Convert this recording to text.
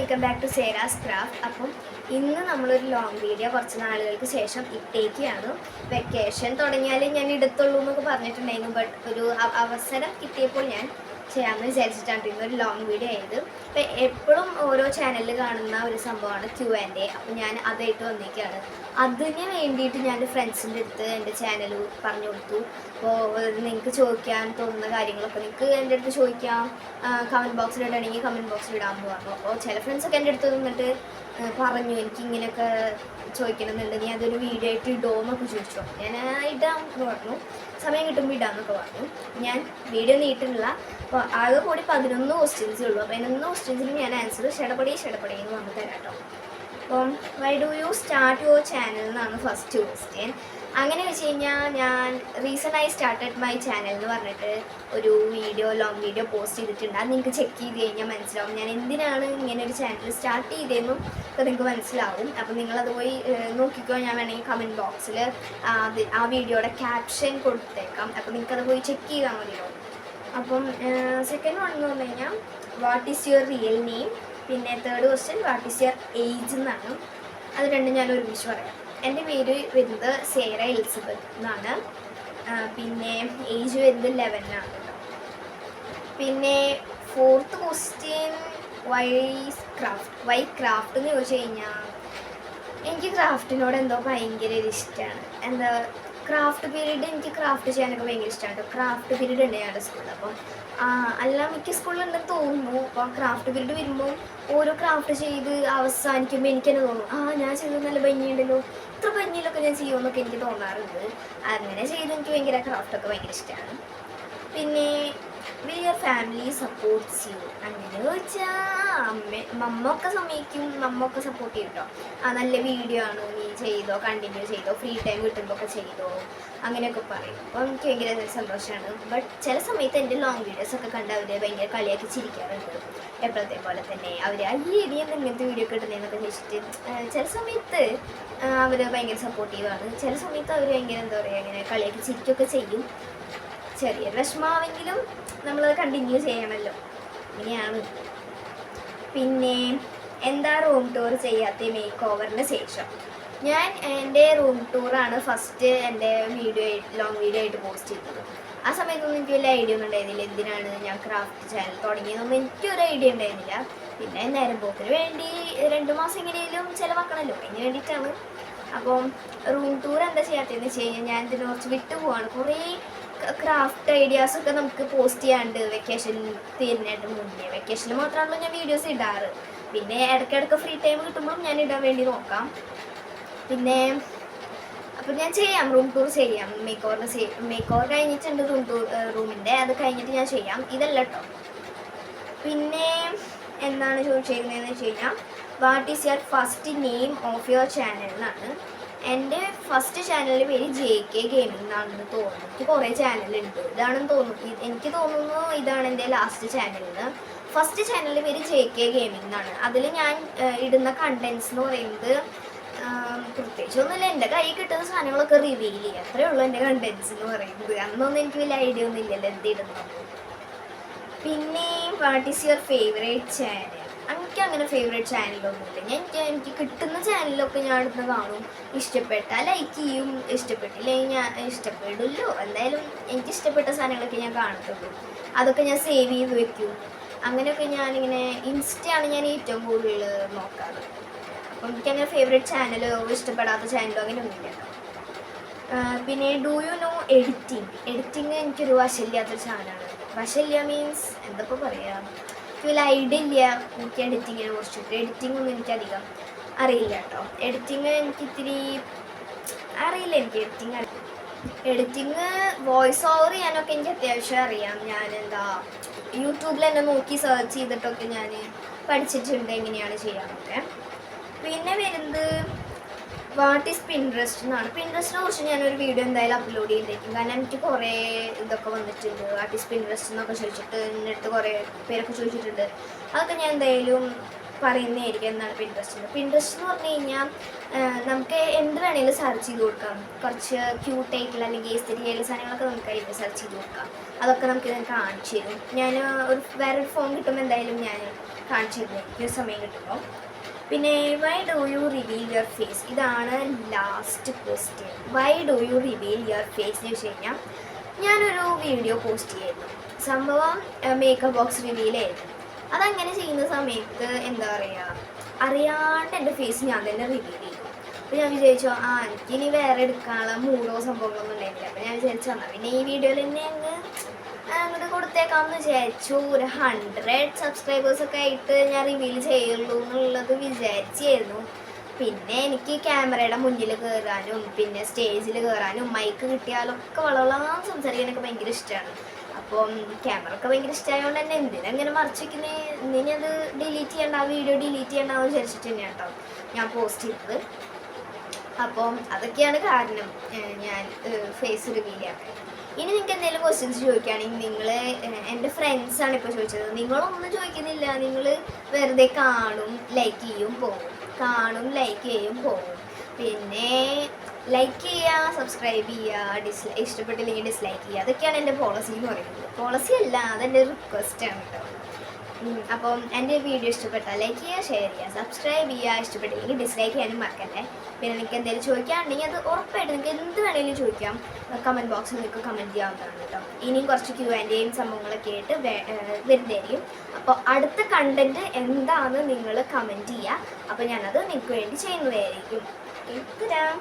Welcome back to Sera's craft. അപ്പം ഇന്ന് നമ്മളൊരു ലോങ് വീഡിയോ കുറച്ച് നാളുകൾക്ക് ശേഷം ഇട്ടേക്കാണ്. വെക്കേഷൻ തുടങ്ങിയാലേ ഞാൻ ഇടത്തുള്ളൂ എന്നൊക്കെ പറഞ്ഞിട്ടുണ്ടായിരുന്നു. ബട്ട് ഒരു അവസരം കിട്ടിയപ്പോൾ ഞാൻ ചെയ്യാമെന്ന് വിചാരിച്ചിട്ടാണ് ഇന്നൊരു ലോങ് വീഡിയോ ആയത്. അപ്പം എപ്പോഴും ഓരോ ചാനലിൽ കാണുന്ന ഒരു സംഭവമാണ് Q&A. അപ്പോൾ ഞാൻ അതായിട്ട് വന്നേക്കാണ്. അതിന് വേണ്ടിയിട്ട് ഞാൻ ഫ്രണ്ട്സിൻ്റെ അടുത്ത് എൻ്റെ ചാനൽ പറഞ്ഞു കൊടുത്തു. അപ്പോൾ നിങ്ങൾക്ക് ചോദിക്കാൻ തോന്നുന്ന കാര്യങ്ങളൊക്കെ നിങ്ങൾക്ക് എൻ്റെ അടുത്ത് ചോദിക്കാം, കമൻറ്റ് ബോക്സിൽ ഇടണമെങ്കിൽ കമൻറ്റ് ബോക്സിൽ ഇടാമെന്ന് പറഞ്ഞു. അപ്പോൾ ചില ഫ്രണ്ട്സൊക്കെ എൻ്റെ അടുത്ത് നിന്നിട്ട് പറഞ്ഞു എനിക്ക് ഇങ്ങനെയൊക്കെ ചോദിക്കണമെന്നുണ്ട്, നീ അതൊരു വീഡിയോ ആയിട്ട് ഇടുമോയെന്നൊക്കെ ചോദിച്ചു. ഞാൻ ഇടാമെന്ന് പറഞ്ഞു, സമയം കിട്ടുമ്പോൾ ഇടാമെന്നൊക്കെ പറഞ്ഞു. ഞാൻ വീഡിയോ നീട്ടുന്നില്ല. അപ്പോൾ ആകെ കൂടി 11 ക്വസ്റ്റ്യൻസേ ഉള്ളൂ. അപ്പോൾ 11 ക്വസ്റ്റ്യൻസിന് ഞാൻ ആൻസർ ഷടപടി എന്ന് വന്ന് തരാം കേട്ടോ. അപ്പം Y do you start your channel എന്നാണ് ഫസ്റ്റ് ക്വസ്റ്റ്യൻ. അങ്ങനെ വെച്ച് കഴിഞ്ഞാൽ ഞാൻ റീസെൻ്റായി സ്റ്റാർട്ടഡ് മൈ ചാനൽ എന്ന് പറഞ്ഞിട്ട് ഒരു ലോങ് വീഡിയോ പോസ്റ്റ് ചെയ്തിട്ടുണ്ട്. അത് നിങ്ങൾക്ക് ചെക്ക് ചെയ്ത് കഴിഞ്ഞാൽ മനസ്സിലാവും ഞാൻ എന്തിനാണ് ഇങ്ങനെ ഒരു ചാനൽ സ്റ്റാർട്ട് ചെയ്തതെന്നും ഒക്കെ നിങ്ങൾക്ക് മനസ്സിലാവും. അപ്പം നിങ്ങളത് പോയി നോക്കിക്കോ. ഞാൻ വേണമെങ്കിൽ കമൻറ്റ് ബോക്സിൽ ആ വീഡിയോയുടെ ക്യാപ്ഷൻ കൊടുത്തേക്കാം. അപ്പം നിങ്ങൾക്കത് പോയി ചെക്ക് ചെയ്താൽ മതിയോ. അപ്പം സെക്കൻഡ് വൺ എന്ന് പറഞ്ഞു കഴിഞ്ഞാൽ what is your real name. പിന്നെ third question what is your age എന്നാണ്. അത് രണ്ടും ഞാൻ ഒരുമിച്ച് പറയാം. എൻ്റെ പേര് വരുന്നത് സേറ എലിസബത്ത് എന്നാണ്. പിന്നെ ഏജ് വരുന്നത് 11 ആണ് കേട്ടോ. പിന്നെ ഫോർത്ത് ക്വസ്റ്റ്യൻ വൈ ക്രാഫ്റ്റ് എന്ന് ചോദിച്ചു കഴിഞ്ഞാൽ എനിക്ക് ക്രാഫ്റ്റിനോട് എന്തോ ഭയങ്കര ഇഷ്ടമാണ്. എന്താ ക്രാഫ്റ്റ് പീരീഡ് എനിക്ക് ക്രാഫ്റ്റ് ചെയ്യാനൊക്കെ ഭയങ്കര ഇഷ്ടമാണ് കേട്ടോ. ക്രാഫ്റ്റ് പീരീഡ് ഉണ്ട് ഞങ്ങളുടെ സ്കൂളിൽ. അപ്പം എല്ലാം മിക്ക സ്കൂളിലുണ്ടെന്ന് തോന്നുന്നു. അപ്പോൾ ക്രാഫ്റ്റ് പീരീഡ് വരുമ്പോൾ ഓരോ ക്രാഫ്റ്റ് ചെയ്ത് അവസാനിക്കുമ്പോൾ എനിക്ക് തന്നെ തോന്നും ഞാൻ ചെയ്തത് നല്ല ഭംഗിയുണ്ടല്ലോ, ഇത്ര ഭംഗിയിലൊക്കെ ഞാൻ ചെയ്യുമെന്നൊക്കെ എനിക്ക് തോന്നാറുണ്ട്. അങ്ങനെ ചെയ്ത് എനിക്ക് ഭയങ്കര ക്രാഫ്റ്റൊക്കെ ഭയങ്കര ഇഷ്ടമാണ്. പിന്നെ will your family supports you. അങ്ങനെ ചോദിച്ചാൽ മമ്മൊക്കെ മമ്മൊക്കെ സപ്പോർട്ട് ചെയ്യും കേട്ടോ. നല്ല വീഡിയോ ആണ്, നീ ചെയ്തോ, കണ്ടിന്യൂ ചെയ്തോ, ഫ്രീ ടൈം കിട്ടുമ്പോൾ ഒക്കെ ചെയ്തോ, അങ്ങനെയൊക്കെ പറയും. അപ്പോൾ എനിക്ക് ഭയങ്കര സന്തോഷമാണ്. ബട്ട് ചില സമയത്ത് എൻ്റെ ലോങ് വീഡിയോസൊക്കെ കണ്ട് അവർ ഭയങ്കര കളിയാക്കി ചിരിക്കാറുണ്ട്. എപ്പോഴത്തെ പോലെ തന്നെ അവർ ഇനി ഇങ്ങനത്തെ വീഡിയോ ഒക്കെ ഇടുന്നതെന്നൊക്കെ ചോദിച്ചിട്ട് ചില സമയത്ത് അവർ ഭയങ്കര സപ്പോർട്ടീവാണ്. ചില സമയത്ത് അവർ ഭയങ്കര എന്താ പറയുക ഇങ്ങനെ കളിയാക്കി ചിരിക്കുകയൊക്കെ ചെയ്യും. ചെറിയൊരു വിഷമമാണെങ്കിലും നമ്മളത് കണ്ടിന്യൂ ചെയ്യണമല്ലോ, ഇങ്ങനെയാണ്. പിന്നെ എന്താ റൂം ടൂർ ചെയ്യാത്ത മേക്ക് ഓവറിന് ശേഷം. ഞാൻ എൻ്റെ റൂം ടൂറാണ് ഫസ്റ്റ് എൻ്റെ ലോങ് വീഡിയോ ആയിട്ട് പോസ്റ്റ് ചെയ്തത്. ആ സമയത്തൊന്നും എനിക്ക് വലിയ ഐഡിയ ഒന്നും ഉണ്ടായിരുന്നില്ല എന്തിനാണ് ഞാൻ ക്രാഫ്റ്റ് ചാനൽ തുടങ്ങിയതൊന്നും എനിക്കൊരു ഐഡിയ ഉണ്ടായിരുന്നില്ല. പിന്നെ നേരം പോക്കിന് വേണ്ടി 2 മാസം എങ്ങനെയും ചിലവാക്കണമല്ലോ, അതിന് വേണ്ടിയിട്ടാണ്. അപ്പം റൂം ടൂർ എന്താ ചെയ്യാത്തതെന്ന് വെച്ച് കഴിഞ്ഞാൽ ഞാൻ ഇതിന് കുറച്ച് വിട്ടു പോവാണ്. കുറേ ക്രാഫ്റ്റ് ഐഡിയാസൊക്കെ നമുക്ക് പോസ്റ്റ് ചെയ്യാണ്ട് വെക്കേഷൻ തീരുന്നതായിട്ട് മുന്നേ. വെക്കേഷനിൽ മാത്രമാണല്ലോ ഞാൻ വീഡിയോസ് ഇടാറ്. പിന്നെ ഇടയ്ക്കിടയ്ക്ക് ഫ്രീ ടൈം കിട്ടുമ്പോഴും ഞാൻ ഇടാൻ വേണ്ടി നോക്കാം. പിന്നെ അപ്പം ഞാൻ ചെയ്യാം, റൂം ടൂർ ചെയ്യാം. മേക്ക് ഓവർ കഴിഞ്ഞിട്ടുണ്ട് റൂമിൻ്റെ, അത് കഴിഞ്ഞിട്ട് ഞാൻ ചെയ്യാം. ഇതല്ല കേട്ടോ. പിന്നെ എന്താണ് ചോദിച്ചിരിക്കുന്നതെന്ന് വെച്ച് കഴിഞ്ഞാൽ what is your first name of your channel എന്നാണ്. എൻ്റെ ഫസ്റ്റ് ചാനലിൻ്റെ പേര് JK ഗെയിമിംഗ് എന്നാണെന്ന് തോന്നുന്നു. എനിക്ക് കുറേ ചാനലുണ്ട്, ഇതാണെന്ന് തോന്നുന്നു. എനിക്ക് തോന്നുന്നു ഇതാണ് എൻ്റെ ലാസ്റ്റ് ചാനലിന്. ഫസ്റ്റ് ചാനലിൻ്റെ പേര് JK ഗെയിമിംഗ് എന്നാണ്. അതിൽ ഞാൻ ഇടുന്ന കണ്ടൻസ് എന്ന് പറയുന്നത് പ്രത്യേകിച്ചൊന്നുമില്ല, എൻ്റെ കൈ കിട്ടുന്ന സാധനങ്ങളൊക്കെ റിവീൽ ചെയ്യുക, അത്രയേ ഉള്ളൂ എൻ്റെ കണ്ടൻസ് എന്ന് പറയുന്നത്. അന്നൊന്നും എനിക്ക് വലിയ ഐഡിയ ഒന്നും ഇല്ലല്ലോ എന്തിടുന്നത്. പിന്നെ what is your favourite channel. എനിക്ക് അങ്ങനെ ഫേവറേറ്റ് ചാനലൊന്നുമില്ല. എനിക്ക് കിട്ടുന്ന ചാനലൊക്കെ ഞാൻ അടുത്ത് കാണും, ഇഷ്ടപ്പെട്ടാൽ ലൈക്ക് ചെയ്യും, ഇഷ്ടപ്പെട്ടില്ലെങ്കിൽ ഞാൻ ഇഷ്ടപ്പെടില്ലോ. എന്തായാലും എനിക്ക് ഇഷ്ടപ്പെട്ട സാധനങ്ങളൊക്കെ ഞാൻ കാണത്തുള്ളൂ, അതൊക്കെ ഞാൻ സേവ് ചെയ്ത് വെക്കും. അങ്ങനെയൊക്കെ ഞാനിങ്ങനെ ഇൻസ്റ്റയാണ് ഞാൻ ഏറ്റവും കൂടുതൽ നോക്കാറ്. അപ്പം എനിക്കങ്ങനെ ഫേവറേറ്റ് ചാനലോ ഇഷ്ടപ്പെടാത്ത ചാനലോ അങ്ങനെ ഒന്നുമില്ല. പിന്നെ ഡു യു നോ എഡിറ്റിങ് എനിക്കൊരു വശമില്ലാത്തൊരു ചാനലാണ്. വശമില്ല മീൻസ് എന്തപ്പോൾ പറയാം, എനിക്ക് വലിയ ഐഡിയ ഇല്ല എനിക്ക് എഡിറ്റിങ്ങിനെ കുറിച്ചിട്ട്. എഡിറ്റിംഗ് ഒന്നും എനിക്കധികം അറിയില്ല കേട്ടോ. എഡിറ്റിങ് എനിക്കിത്തിരി അറിയില്ല. എനിക്ക് എഡിറ്റിങ് വോയിസ് ഓവർ ചെയ്യാനൊക്കെ എനിക്ക് അത്യാവശ്യം അറിയാം. ഞാൻ യൂട്യൂബിൽ തന്നെ നോക്കി സെർച്ച് ചെയ്തിട്ടൊക്കെ ഞാൻ പഠിച്ചിട്ടുണ്ട് എങ്ങനെയാണ് ചെയ്യാനൊക്കെ. പിന്നെ വരുന്നത് വാട്ട് ഈസ് പിൻട്രസ്റ്റ് എന്നാണ്. പിൻട്രസ്റ്റിനെ കുറിച്ച് ഞാനൊരു വീഡിയോ എന്തായാലും അപ്ലോഡ് ചെയ്തേക്കും. കാരണം എനിക്ക് കുറേ ഇതൊക്കെ വന്നിട്ടുണ്ട്. വാട്ട് ഈസ് പിൻട്രസ്റ്റ് എന്നൊക്കെ ചോദിച്ചിട്ട് എൻ്റെ അടുത്ത് കുറേ പേരൊക്കെ ചോദിച്ചിട്ടുണ്ട്. അതൊക്കെ ഞാൻ എന്തായാലും പറയുന്നതായിരിക്കും എന്താണ് പിൻട്രസ്റ്റ് എന്ന് പറഞ്ഞു കഴിഞ്ഞാൽ നമുക്ക് എന്ത് വേണമെങ്കിലും സെർച്ച് ചെയ്ത് കൊടുക്കാം. കുറച്ച് ക്യൂട്ടായിട്ടുള്ള അല്ലെങ്കിൽ എസ്തെറ്റിക് ആയിട്ടുള്ള സാധനങ്ങളൊക്കെ നമുക്ക് അതിൽ സെർച്ച് ചെയ്ത് കൊടുക്കാം. അതൊക്കെ നമുക്ക് കാണിച്ചു തരും. ഞാൻ വേറൊരു ഫോൺ കിട്ടുമ്പോൾ എന്തായാലും ഞാൻ കാണിച്ചു തരുന്നത് എനിക്ക് സമയം കിട്ടുമ്പോൾ. പിന്നെ why do you reveal your face, ഇതാണ് last question. Why do you reveal your face എന്ന് ചോദിച്ചു കഴിഞ്ഞാൽ ഞാനൊരു വീഡിയോ പോസ്റ്റ് ചെയ്തു, സംഭവം മേക്കപ്പ് ബോക്സ് റിവീൽ ചെയ്തു. അതങ്ങനെ ചെയ്യുന്ന സമയത്ത് എന്താ പറയുക, അറിയാണ്ട് എൻ്റെ ഫേസ് ഞാൻ തന്നെ റിവീൽ ചെയ്തു. അപ്പോൾ ഞാൻ വിചാരിച്ചു എനിക്കിനി വേറെ എടുക്കാനുള്ള മൂടോ സംഭവങ്ങളൊന്നും ഉണ്ടായിരുന്നില്ല. അപ്പോൾ ഞാൻ വിചാരിച്ചു പിന്നെ ഈ വീഡിയോയിൽ തന്നെ അങ്ങോട്ട് കൊടുത്തേക്കാമെന്ന് വിചാരിച്ചു. ഒരു 100 സബ്സ്ക്രൈബേഴ്സൊക്കെ ആയിട്ട് ഞാൻ റിവീൽ ചെയ്യുള്ളൂ എന്നുള്ളത് വിചാരിച്ചായിരുന്നു. പിന്നെ എനിക്ക് ക്യാമറയുടെ മുന്നിൽ കയറാനും പിന്നെ സ്റ്റേജിൽ കയറാനും മൈക്ക് കിട്ടിയാലൊക്കെ വളവളാൻ സംസാരിക്കാനൊക്കെ ഭയങ്കര ഇഷ്ടമാണ്. അപ്പം ക്യാമറ ഒക്കെ ഭയങ്കര ഇഷ്ടമായതുകൊണ്ട് തന്നെ എന്തിനങ്ങനെ മറച്ചു വയ്ക്കുന്നത്, എന്തിനും അത് ഡിലീറ്റ് ചെയ്യേണ്ട, ആ വീഡിയോ ഡിലീറ്റ് ചെയ്യേണ്ടെന്ന് വിചാരിച്ചിട്ട് തന്നെയാണ് കേട്ടോ ഞാൻ പോസ്റ്റ് ചെയ്തത്. അപ്പം അതൊക്കെയാണ് കാരണം ഞാൻ ഫേസ് റിവീൽ ചെയ്യാൻ. ഇനി നിങ്ങൾക്ക് എന്തെങ്കിലും ക്വസ്റ്റ്യൻസ് ചോദിക്കുകയാണെങ്കിൽ നിങ്ങൾ, എൻ്റെ ഫ്രണ്ട്സാണ് ഇപ്പോൾ ചോദിച്ചത്, നിങ്ങളൊന്നും ചോദിക്കുന്നില്ല, നിങ്ങൾ വെറുതെ കാണും ലൈക്ക് ചെയ്യും പോകും, കാണും ലൈക്ക് ചെയ്യും പോകും. പിന്നെ ലൈക്ക് ചെയ്യുക, സബ്സ്ക്രൈബ് ചെയ്യുക, ഇഷ്ടപ്പെട്ടില്ലെങ്കിൽ ഡിസ്ലൈക്ക് ചെയ്യുക, അതൊക്കെയാണ് എൻ്റെ പോളിസി എന്ന് പറയുന്നത്. പോളിസി അല്ല, അതെൻ്റെ റിക്വസ്റ്റാണ് കേട്ടോ. അപ്പം എൻ്റെ വീഡിയോ ഇഷ്ടപ്പെട്ടാൽ ലൈക്ക് ചെയ്യുക, ഷെയർ ചെയ്യുക, സബ്സ്ക്രൈബ് ചെയ്യുക, ഇഷ്ടപ്പെട്ടില്ലെങ്കിൽ ഡിസ്ലൈക്ക് ചെയ്യാനും മറക്കല്ലേ. പിന്നെ നിങ്ങൾക്ക് എന്തെങ്കിലും ചോദിക്കുകയാണെങ്കിൽ അത് ഉറപ്പായിട്ട് നിങ്ങൾക്ക് എന്ത് വേണമെങ്കിലും ചോദിക്കാം, കമൻറ്റ് ബോക്സിൽ നിങ്ങൾക്ക് കമൻറ്റ് ചെയ്യാവുന്നതാണ് കേട്ടോ. ഇനിയും കുറച്ച് Q&A സംഭവങ്ങളൊക്കെ ആയിട്ട് വരുന്നതായിരിക്കും. അപ്പോൾ അടുത്ത കണ്ടൻറ്റ് എന്താണെന്ന് നിങ്ങൾ കമൻറ്റ് ചെയ്യുക, അപ്പോൾ ഞാനത് നിങ്ങൾക്ക് വേണ്ടി ചെയ്യുന്നതായിരിക്കും. തരാം.